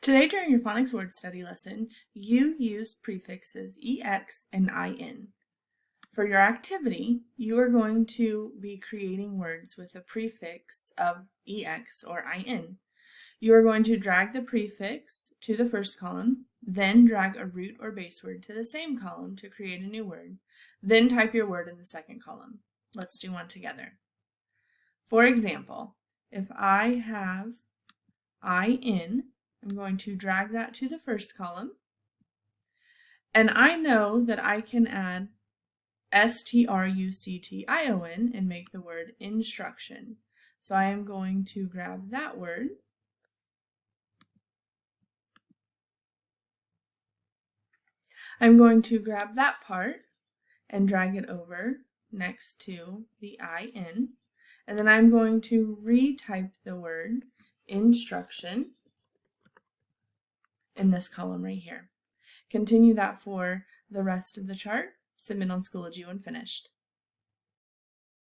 Today during your phonics word study lesson, you used prefixes EX and IN. For your activity, you are going to be creating words with a prefix of EX or IN. You are going to drag the prefix to the first column, then drag a root or base word to the same column to create a new word, then type your word in the second column. Let's do one together. For example, if I have IN, I'm going to drag that to the first column, and I know that I can add struction and make the word instruction. So I am going to grab that word, I'm going to grab that part and drag it over next to the IN, and then I'm going to retype the word instruction in this column right here. Continue that for the rest of the chart. Submit on Schoology when finished.